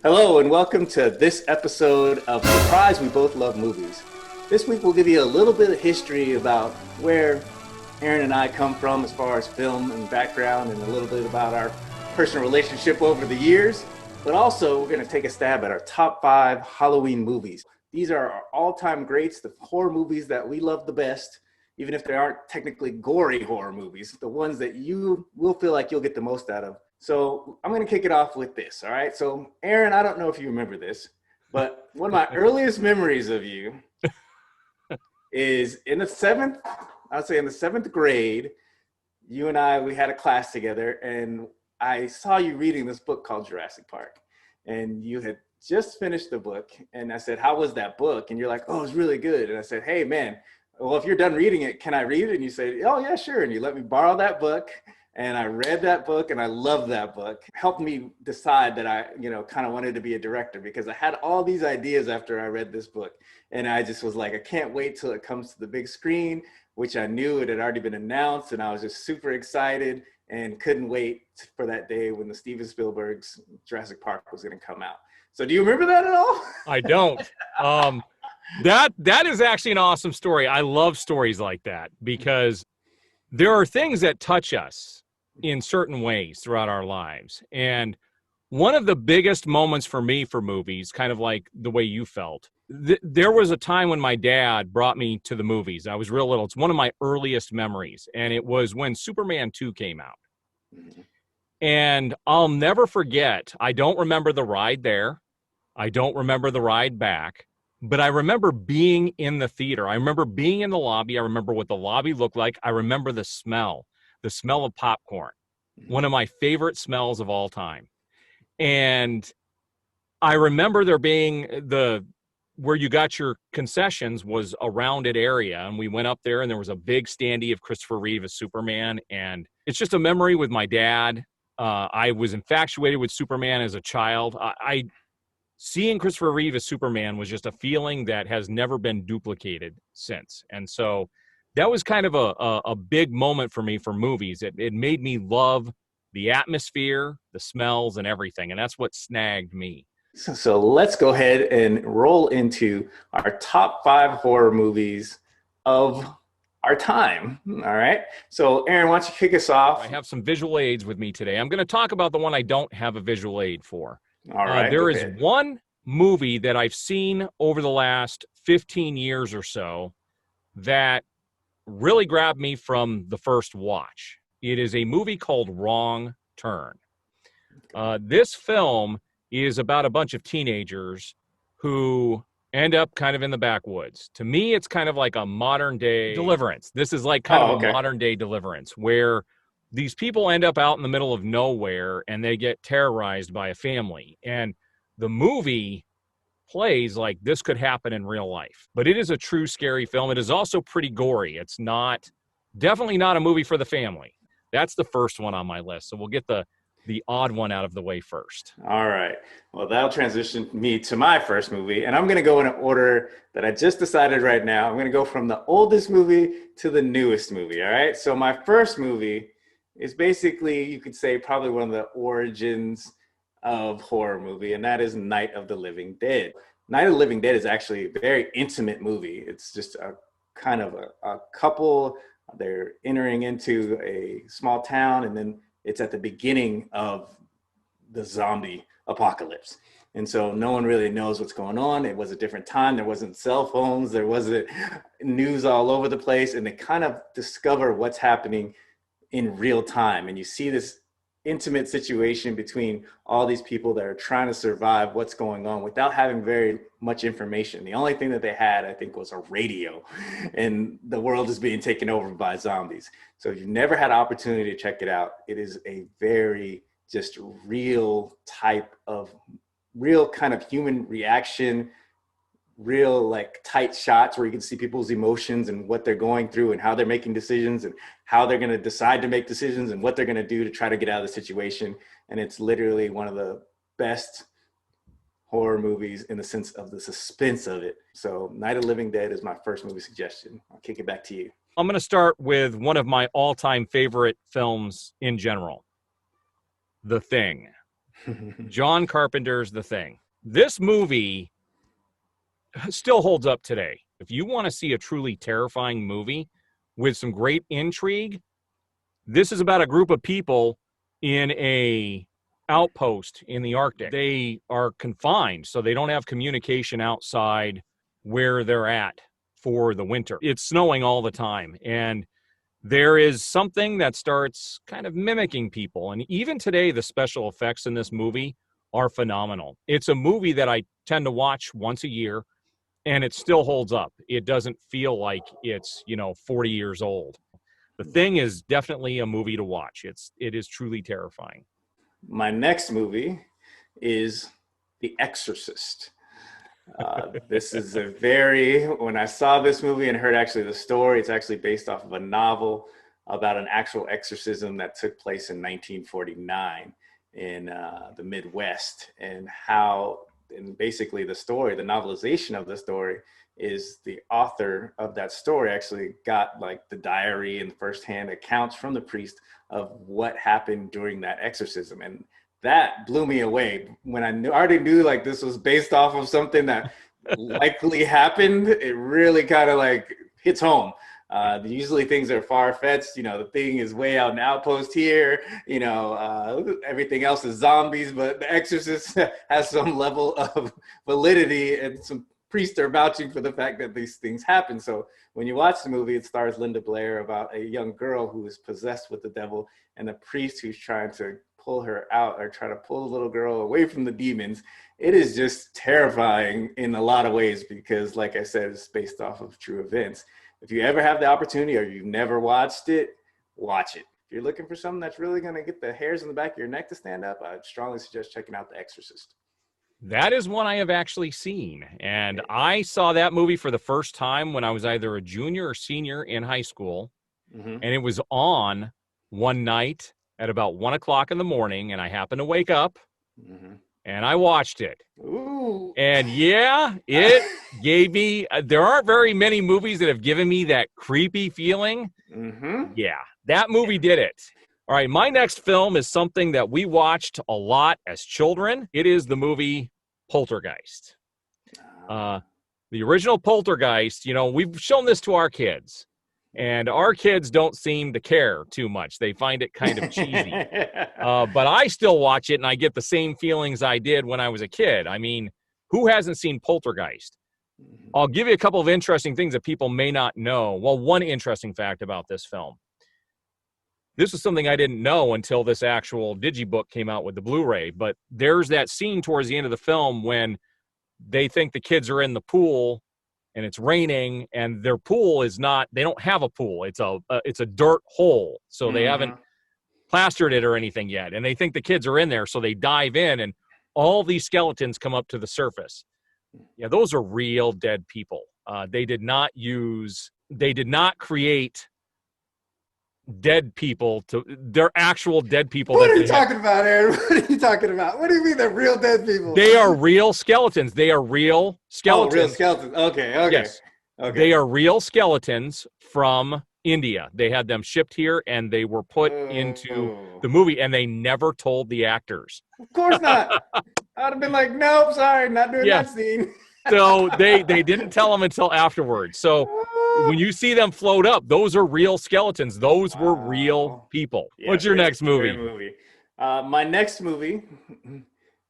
Hello, and welcome to this episode of Surprise We Both Love Movies. This week we'll give you a little bit of history about where Aaron and I come from as far as film and background, and a little bit about our personal relationship over the years. But also, we're going to take a stab at our top 5 Halloween movies. These are our all-time greats, the horror movies that we love the best, even if they aren't technically gory horror movies, the ones that you will feel like you'll get the most out of. So I'm going to kick it off with this, all right? So, Aaron, I don't know if you remember this, but one of my earliest memories of you is in the seventh grade, you and I, we had a class together, and I saw you reading this book called Jurassic Park. And you had just finished the book, and I said, how was that book? And you're like, oh, it was really good. And I said, hey, man, well, if you're done reading it, can I read it? And you said, oh, yeah, sure. And you let me borrow that book. And I read that book, and I loved that book. Helped me decide that I, kind of wanted to be a director, because I had all these ideas after I read this book. And I just was like, I can't wait till it comes to the big screen, which I knew it had already been announced. And I was just super excited and couldn't wait for that day when the Steven Spielberg's Jurassic Park was going to come out. So do you remember that at all? I don't. That is actually an awesome story. I love stories like that because there are things that touch us in certain ways throughout our lives. And one of the biggest moments for me for movies, kind of like the way you felt, there was a time when my dad brought me to the movies. I was real little. It's one of my earliest memories. And it was when Superman 2 came out. And I'll never forget, I don't remember the ride there. I don't remember the ride back. But I remember being in the theater. I remember being in the lobby. I remember what the lobby looked like. I remember the smell of popcorn, one of my favorite smells of all time. And I remember there being where you got your concessions was a rounded area. And we went up there, and there was a big standee of Christopher Reeve as Superman. And it's just a memory with my dad. I was infatuated with Superman as a child. Seeing Christopher Reeve as Superman was just a feeling that has never been duplicated since. And so that was kind of a big moment for me for movies. It made me love the atmosphere, the smells, and everything. And that's what snagged me. So let's go ahead and roll into our top 5 horror movies of our time. All right. So, Aaron, why don't you kick us off? I have some visual aids with me today. I'm going to talk about the one I don't have a visual aid for. All right. There is one movie that I've seen over the last 15 years or so that really grabbed me from the first watch. It is a movie called Wrong Turn. This film is about a bunch of teenagers who end up kind of in the backwoods. To me, it's kind of like a modern day Deliverance. This is like kind of a modern day Deliverance, where these people end up out in the middle of nowhere and they get terrorized by a family. And the movie plays like this could happen in real life. But it is a true scary film. It is also pretty gory. It's definitely not a movie for the family. That's the first one on my list. So we'll get the odd one out of the way first. All right. Well, that'll transition me to my first movie. And I'm going to go in an order that I just decided right now. I'm going to go from the oldest movie to the newest movie. All right. So my first movie is basically, you could say, probably one of the origins of horror movie, and that is Night of the Living Dead. Night of the Living Dead is actually a very intimate movie. It's just a kind of a couple, they're entering into a small town, and then it's at the beginning of the zombie apocalypse. And so no one really knows what's going on. It was a different time. There wasn't cell phones. There wasn't news all over the place. And they kind of discover what's happening in real time. And you see this intimate situation between all these people that are trying to survive what's going on without having very much information. The only thing that they had, I think, was a radio, and the world is being taken over by zombies. So if you've never had an opportunity to check it out, it is a very just real kind of human reaction, real like tight shots where you can see people's emotions and what they're going through and how they're making decisions and how they're going to decide to make decisions and what they're going to do to try to get out of the situation. And it's literally one of the best horror movies in the sense of the suspense of it. So Night of the Living Dead is my first movie suggestion. I'll kick it back to you. I'm going to start with one of my all-time favorite films in general, The Thing. John Carpenter's The Thing. This movie still holds up today. If you want to see a truly terrifying movie with some great intrigue, this is about a group of people in a outpost in the Arctic. They are confined, so they don't have communication outside where they're at for the winter. It's snowing all the time, and there is something that starts kind of mimicking people. And even today, the special effects in this movie are phenomenal. It's a movie that I tend to watch once a year, and it still holds up. It doesn't feel like it's, 40 years old. The Thing is definitely a movie to watch. It is truly terrifying. My next movie is The Exorcist. This is when I saw this movie and heard actually the story, it's actually based off of a novel about an actual exorcism that took place in 1949 in the Midwest, and basically the novelization of the story is the author of that story actually got like the diary and firsthand accounts from the priest of what happened during that exorcism. And that blew me away. When I already knew like this was based off of something that likely happened, it really kind of like hits home. Usually things are far-fetched, the Thing is way out in the outpost here, everything else is zombies, but The Exorcist has some level of validity, and some priests are vouching for the fact that these things happen. So when you watch the movie, it stars Linda Blair about a young girl who is possessed with the devil, and a priest who's trying to pull her out or try to pull the little girl away from the demons. It is just terrifying in a lot of ways because, like I said, it's based off of true events. If you ever have the opportunity or you've never watched it, watch it. If you're looking for something that's really going to get the hairs in the back of your neck to stand up, I'd strongly suggest checking out The Exorcist. That is one I have actually seen. And I saw that movie for the first time when I was either a junior or senior in high school. Mm-hmm. And it was on one night at about 1 o'clock in the morning, and I happened to wake up, mm-hmm. and I watched it. Ooh. And yeah, it gave me, there aren't very many movies that have given me that creepy feeling. Mm-hmm. Yeah, that movie did it. All right, my next film is something that we watched a lot as children. It is the movie Poltergeist. The original Poltergeist, we've shown this to our kids. And our kids don't seem to care too much. They find it kind of cheesy. But I still watch it, and I get the same feelings I did when I was a kid. I mean, who hasn't seen Poltergeist? I'll give you a couple of interesting things that people may not know. Well, one interesting fact about this film. This is something I didn't know until this actual digibook came out with the Blu-ray. But there's that scene towards the end of the film when they think the kids are in the pool, and it's raining, and their pool is not, they don't have a pool. It's a dirt hole. So they haven't plastered it or anything yet. And they think the kids are in there. So they dive in, and all these skeletons come up to the surface. Yeah, those are real dead people. They did not create dead people they're actual dead people. What are you talking about, Aaron? What are you talking about? What do you mean they're real dead people? They are real skeletons. They are real skeletons. Oh, real skeletons. Okay. Yes. Okay. They are real skeletons from India. They had them shipped here, and they were put into the movie, and they never told the actors. Of course not. I'd have been like, nope, sorry, not doing that scene. So they didn't tell them until afterwards. So when you see them float up, those are real skeletons. Those were real people. Yeah, what's your next movie? My next movie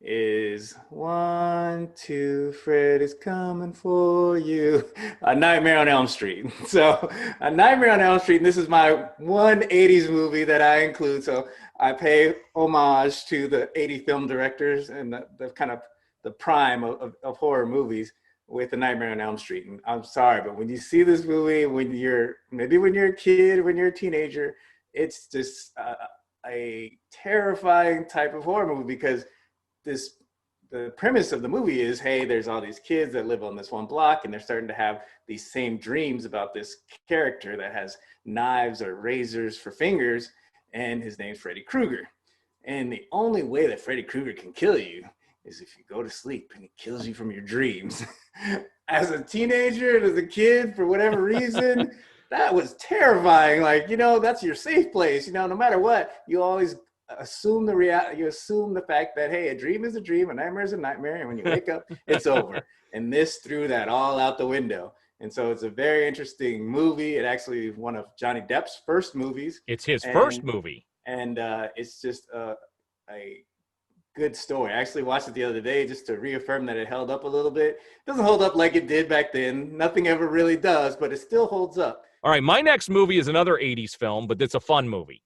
is 1, 2, Fred is coming for you. A Nightmare on Elm Street. So A Nightmare on Elm Street, and this is my 80s movie that I include. So I pay homage to the 80 film directors and the kind of the prime of horror movies with A Nightmare on Elm Street. And I'm sorry, but when you see this movie, when you're a kid, when you're a teenager, it's just a terrifying type of horror movie because the premise of the movie is, hey, there's all these kids that live on this one block, and they're starting to have these same dreams about this character that has knives or razors for fingers, and his name's Freddy Krueger. And the only way that Freddy Krueger can kill you is if you go to sleep and he kills you from your dreams. As a teenager and as a kid, for whatever reason, that was terrifying. Like, that's your safe place. No matter what, you always assume the reality. You assume the fact that, hey, a dream is a dream, a nightmare is a nightmare, and when you wake up, it's over. And this threw that all out the window. And so it's a very interesting movie. It actually is one of Johnny Depp's first movies. It's his first movie. And it's just a good story. I actually watched it the other day just to reaffirm that it held up a little bit. It doesn't hold up like it did back then. Nothing ever really does, but it still holds up. All right, my next movie is another 80s film, but it's a fun movie.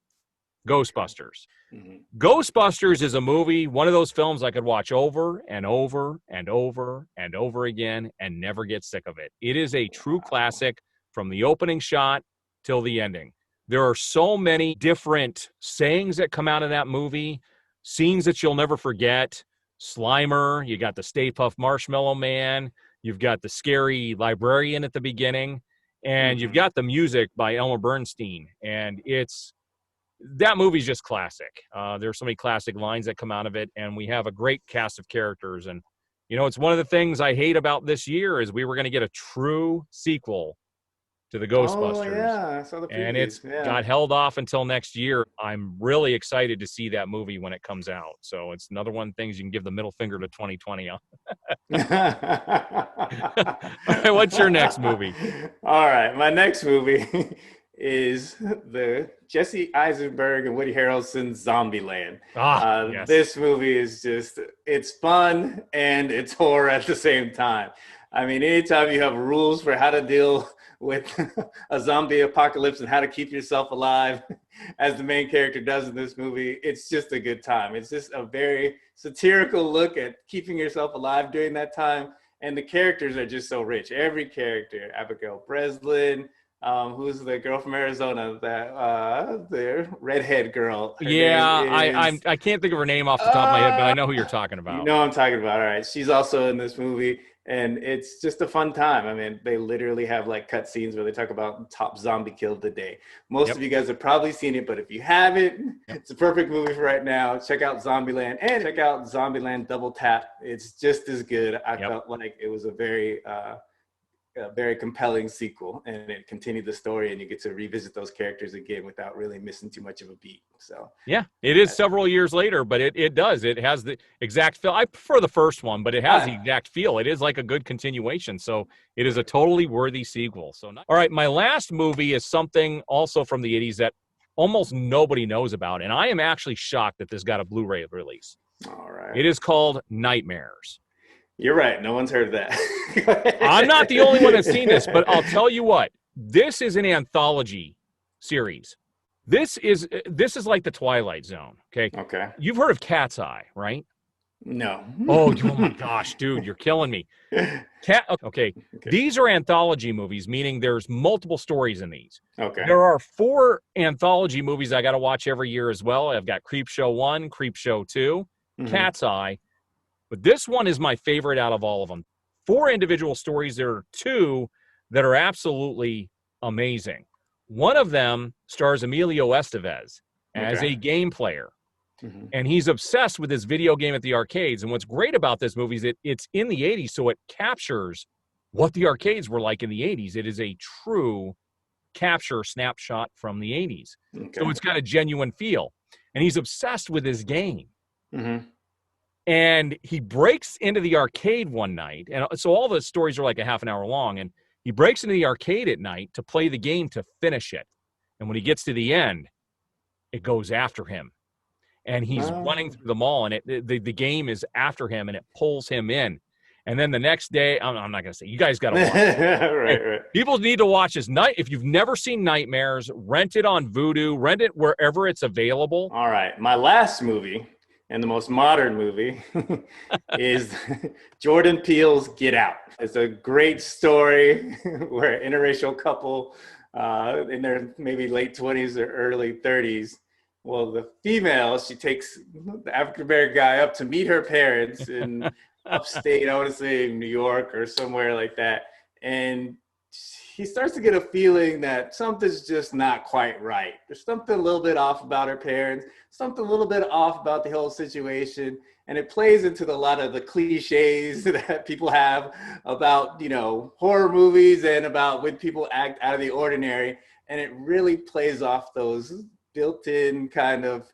Ghostbusters. Mm-hmm. Ghostbusters is a movie, one of those films I could watch over and over and over and over again and never get sick of it. It is a true classic from the opening shot till the ending. There are so many different sayings that come out of that movie, scenes that you'll never forget. Slimer, you got the Stay Puft Marshmallow Man, you've got the scary librarian at the beginning, and you've got the music by Elmer Bernstein, and that movie's just classic. There's so many classic lines that come out of it, and we have a great cast of characters. And, it's one of the things I hate about this year is we were going to get a true sequel to the Ghostbusters. Oh, yeah. I saw the previews. And it's got held off until next year. I'm really excited to see that movie when it comes out. So it's another one of the things you can give the middle finger to 2020 on. All right, what's your next movie? All right, my next movie is the Jesse Eisenberg and Woody Harrelson's Zombieland. Yes. This movie is it's fun and it's horror at the same time. I mean, anytime you have rules for how to deal with a zombie apocalypse and how to keep yourself alive, as the main character does in this movie, it's just a good time. It's just a very satirical look at keeping yourself alive during that time. And the characters are just so rich. Every character, Abigail Breslin, who's the girl from Arizona, the redhead girl. I can't think of her name off the top of my head, but I know who you're talking about. You know what I'm talking about. All right. She's also in this movie, and it's just a fun time. I mean, they literally have like cut scenes where they talk about top zombie killed the day. Most of you guys have probably seen it, but if you haven't, it's a perfect movie for right now. Check out Zombieland and check out Zombieland Double Tap. It's just as good. I felt like it was a very compelling sequel, and it continued the story, and you get to revisit those characters again without really missing too much of a beat. So yeah, it is several years later, but it has the exact feel. I prefer the first one, but it has the exact feel. It is like a good continuation, so it is a totally worthy sequel. So all right, my last movie is something also from the 80s that almost nobody knows about, and I am actually shocked that this got a Blu-ray release. All right, it is called Nightmares. You're right. No one's heard of that. I'm not the only one that's seen this, but I'll tell you what. This is an anthology series. This is like the Twilight Zone. Okay. You've heard of Cat's Eye, right? No. Oh my gosh, dude, you're killing me. Okay. These are anthology movies, meaning there's multiple stories in these. Okay. There are 4 anthology movies I got to watch every year as well. I've got Creepshow 1, Creepshow 2, Cat's Eye. But this one is my favorite out of all of them. 4 individual stories. There are 2 that are absolutely amazing. One of them stars Emilio Estevez as a game player. And he's obsessed with this video game at the arcades. And what's great about this movie is it's in the 80s, so it captures what the arcades were like in the 80s. It is a true snapshot from the 80s. So it's got a genuine feel. And he's obsessed with his game. And he breaks into the arcade one night. And so all the stories are like a half an hour long. And he breaks into the arcade at night to play the game to finish it. And when he gets to the end, it goes after him. And he's running through the mall, and the game is after him, and it pulls him in. And then the next day, I'm not going to say, you guys got to watch it. right. People need to watch this. If you've never seen Nightmares, rent it on Vudu, rent it wherever it's available. All right. My last movie, and the most modern movie, is Jordan Peele's Get Out. It's a great story where an interracial couple in their maybe late 20s or early 30s, well, the female, she takes the African-American guy up to meet her parents in upstate, I want to say New York or somewhere like that. And he starts to get a feeling that something's just not quite right. There's something a little bit off about her parents, something a little bit off about the whole situation. And it plays into a lot of the cliches that people have about, horror movies and about when people act out of the ordinary. And it really plays off those built-in kind of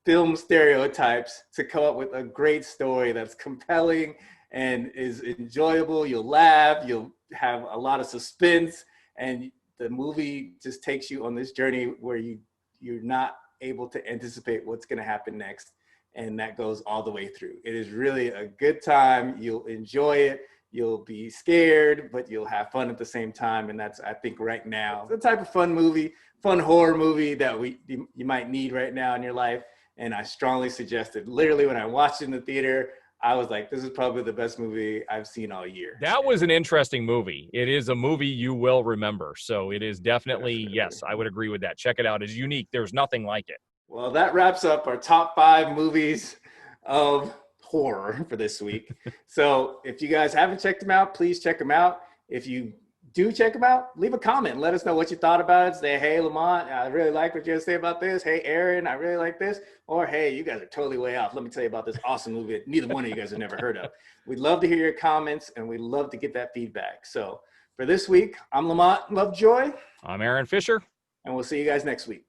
film stereotypes to come up with a great story that's compelling and is enjoyable. You'll laugh, you'll have a lot of suspense, and the movie just takes you on this journey where you're not able to anticipate what's going to happen next, and that goes all the way through. It is really a good time. You'll enjoy it. You'll be scared, but you'll have fun at the same time, and that's, I think, right now the type of fun horror movie that you might need right now in your life. And I strongly suggest it. Literally, when I watched it in the theater, I was like, this is probably the best movie I've seen all year. That was an interesting movie. It is a movie you will remember. So it is definitely, yes, I would agree with that. Check it out. It's unique. There's nothing like it. Well, that wraps up our top 5 movies of horror for this week. So if you guys haven't checked them out, please check them out. If you do check them out, leave a comment. Let us know what you thought about it. Say, hey, Lamont, I really like what you have to say about this. Hey, Aaron, I really like this. Or, hey, you guys are totally way off. Let me tell you about this awesome movie that neither one of you guys have never heard of. We'd love to hear your comments, and we'd love to get that feedback. So for this week, I'm Lamont Lovejoy. I'm Aaron Fisher. And we'll see you guys next week.